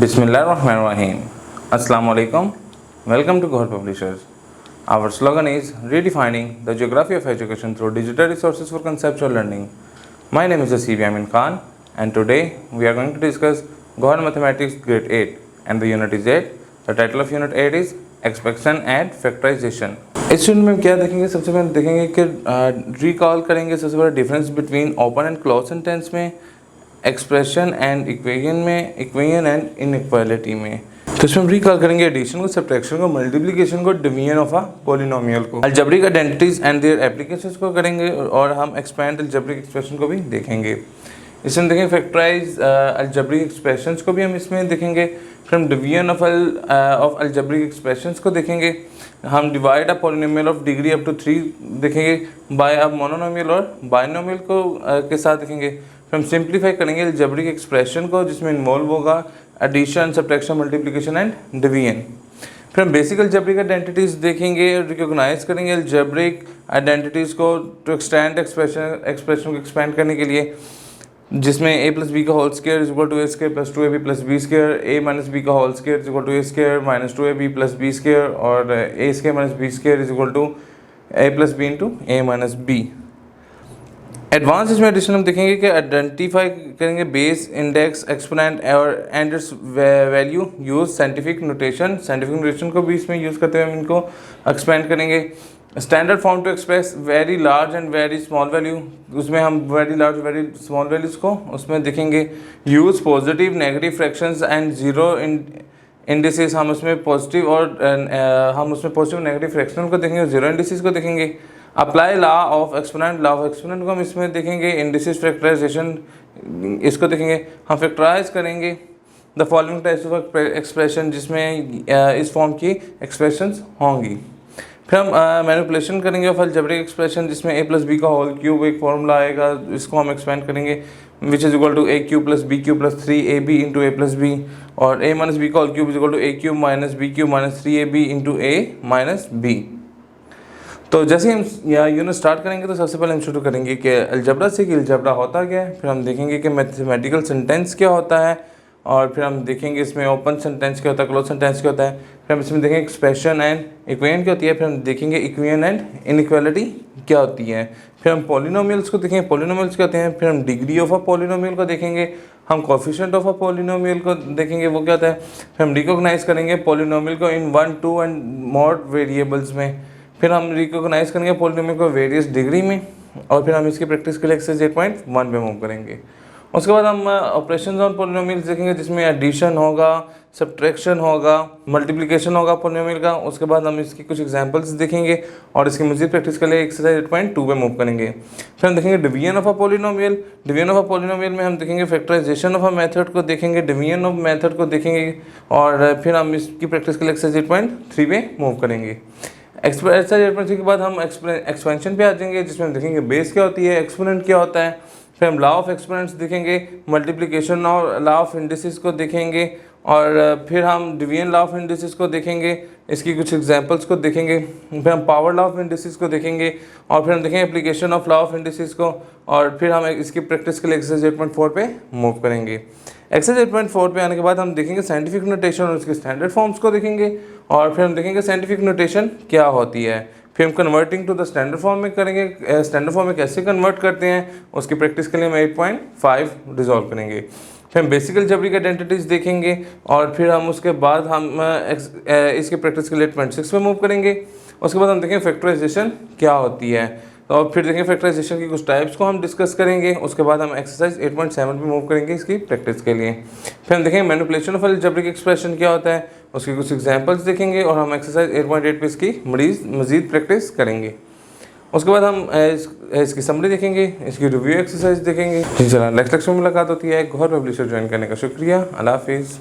Bismillahirrahmanirrahim. Assalamu alaikum. Welcome to Gohar Publishers. Our slogan is redefining the geography of education through digital resources for conceptual learning. My name is Asif Yamin Khan, and today we are going to discuss Gohar Mathematics Grade 8, and the unit is 8. The title of unit 8 is Expression and Factorization. इस unit में हम क्या देखेंगे? सबसे पहले देखेंगे कि recall करेंगे सबसे बड़ा difference between open and clause sentence में, एक्सप्रेशन एंड इक्वेशन में, इक्वेशन एंड इनइक्वालिटी में। तो इसमें हम रिकॉल करेंगे एडिशन को, सब्ट्रैक्शन को, मल्टीप्लिकेशन को, डिवीजन ऑफ अ पॉलिनोमियल को, algebraic identities and their applications को करेंगे, और हम एक्सपेंड अलजेब्रिक एक्सप्रेशन को भी देखेंगे। इसमें देखेंगे फैक्टराइज अलजेब्रिक एक्सप्रेशंस को भी हम इसमें देखेंगे, फिर हम डिवीजन ऑफ अलजेब्रिक एक्सप्रेशंस को देखेंगे, हम divide a polynomial of degree up to 3 देखेंगे बाय अ मोनोनोमियल और बायनोमियल को के साथ देखेंगे। फिर हम सिंप्लीफाई करेंगे अलजेब्रिक एक्सप्रेशन को जिसमें इन्वॉल्व होगा addition, subtraction, multiplication and division. फिर हम बेसिक अलजेब्रिक आइडेंटिटीज़ देखेंगे, रिकॉग्नाइज करेंगे अलजेब्रिक आइडेंटिटीज़ को टू एक्सटेंड एक्सप्रेशन को एक्सपेंड करने के लिए, जिसमें a प्लस बी का whole square is equal to A square plus 2ab plus B square, a minus B का whole square is equal to A square minus 2ab plus B square, और a square minus B square is equal to a plus B into A minus B. Advance इसमें addition हम देखेंगे कि identify करेंगे base, index, exponent और and its value, use scientific notation को भी इसमें यूज़ करते हुए हम इनको एक्सपेंड करेंगे। Standard form to express very large and very small value, उसमें हम very large very small values को उसमें देखेंगे। Use positive negative fractions and zero indices, हम उसमें पॉजिटिव और नेगेटिव फ्रैक्शनल को देखेंगे, जीरो इंडिसेस को देखेंगे। अप्लाई लॉ ऑफ एक्सपोनेंट को हम इसमें देखेंगे। इंडिसेस फैक्टराइजेशन इसको देखेंगे। हम फैक्टराइज करेंगे the following types of expression, जिसमें इस फॉर्म की एक्सप्रेशंस होंगी। फिर हम मैनिपुलेशन करेंगे ऑफ अलजेब्रिक एक्सप्रेशन, जिसमें a प्लस बी का होल क्यूब एक फॉर्मूला आएगा, इसको हम एक्सपेंड करेंगे, which is equal to a cube plus B cube plus 3ab into A plus B, और a माइनस बी का whole cube is equal to a cube minus B cube minus 3ab into A minus B. तो जैसे हम यहाँ unit start करेंगे तो सबसे पहले हम शुरू करेंगे कि अलजबरा से कि अलजबरा होता क्या है, फिर हम देखेंगे कि मैथमेटिकल सेंटेंस क्या होता है, और फिर हम देखेंगे इसमें ओपन सेंटेंस क्या होता है, क्लोज सेंटेंस क्या होता है, फिर हम इसमें देखेंगे एक्सप्रेशन एंड इक्वेशन क्या होती है, फिर हम देखेंगे इक्वेशन एंड इनइक्वालिटी क्या होती है, फिर हम पॉलिनोमियल्स को देखेंगे, पॉलिनोमियल्स क्या होते हैं, फिर हम डिग्री ऑफ अ पॉलिनोमियल को देखेंगे, हम कोफिशिएंट ऑफ अ पॉलिनोमियल को देखेंगे वो क्या होता है, फिर हम रिकॉग्नाइज करेंगे पॉलिनोमियल को इन 1, 2 एंड मोर वेरिएबल्स में, फिर हम रिकॉग्नाइज करेंगे पॉलिनोमियल को वेरियस डिग्री में, और फिर हम इसकी प्रैक्टिस के लिए एक्सरसाइज 8.1 पे मूव करेंगे। उसके बाद हम ऑपरेशंस ऑन पॉलिनोमियल्स देखेंगे, जिसमें एडिशन होगा, सब्ट्रैक्शन होगा, मल्टीप्लिकेशन होगा पॉलिनोमियल का। उसके बाद हम इसकी कुछ एग्जांपल्स देखेंगे और इसकी मज़ीद प्रैक्टिस के लिए एक्सरसाइज 8.2 पे मूव करेंगे। फिर हम देखेंगे division of a polynomial. Division of a polynomial में हम देखेंगे फैक्टराइजेशन ऑफ अ मेथड को देखेंगे, डिवीजन ऑफ मेथड को देखेंगे, और फिर हम इसकी प्रैक्टिस के लिए एक्सरसाइज 8.3 पे मूव करेंगे। एक्सरसाइज 8.3 के बाद हम एक्सपेंशन पे आ जाएंगे, जिसमें हम देखेंगे बेस क्या होती है, एक्सपोनेंट क्या होता है, फिर हम लॉ ऑफ एक्सपोनेंट्स देखेंगे, मल्टीप्लिकेशन और लॉ ऑफ इंडिसेस को देखेंगे, और फिर हम डिवीजन लॉ ऑफ इंडिसेस को देखेंगे, इसकी कुछ एग्जांपल्स को देखेंगे, फिर हम पावर लॉ ऑफ इंडिसेस को देखेंगे, और फिर हम देखेंगे application of law of indices को, और फिर हम इसकी प्रैक्टिस के लिए एक्सरसाइज 8.4 पे मूव करेंगे। एक्सरसाइज 8.4 पे आने के बाद हम देखेंगे साइंटिफिक नोटेशन और उसके स्टैंडर्ड फॉर्म्स को देखेंगे, और फिर हम देखेंगे साइंटिफिक नोटेशन क्या होती है, फिर हम converting to the standard form में करेंगे, स्टैंडर्ड फॉर्म में कैसे कन्वर्ट करते हैं उसकी प्रैक्टिस के लिए हम 8.5 रिजॉल्व करेंगे। फिर हम बेसिक अलजेब्रिक आइडेंटिटीज़ देखेंगे, और फिर हम उसके बाद हम इसकी प्रैक्टिस के लिए 8.6 में मूव करेंगे। उसके बाद हम देखेंगे फैक्टराइजेशन क्या होती है, और फिर देखेंगे फैक्टराइजेशन की कुछ टाइप्स को हम डिस्कस करेंगे। उसके बाद हम एक्सरसाइज 8.7 पे मूव करेंगे इसकी प्रैक्टिस के लिए। फिर हम देखेंगे मैनिपुलेशन ऑफ अलजेब्रिक एक्सप्रेशन क्या होता है, उसके कुछ एग्जांपल्स देखेंगे, और हम एक्सरसाइज 8.8 पे इसकी मज़ीद प्रैक्टिस करेंगे। उसके बाद हम इसकी समरी देखेंगे, इसकी रिव्यू एक्सरसाइज देखेंगे। चला नेक्स्ट लेक्चर में मुलाकात होती है। गोहर पब्लिशर ज्वाइन करने का शुक्रिया। अल्लाह हाफिज़।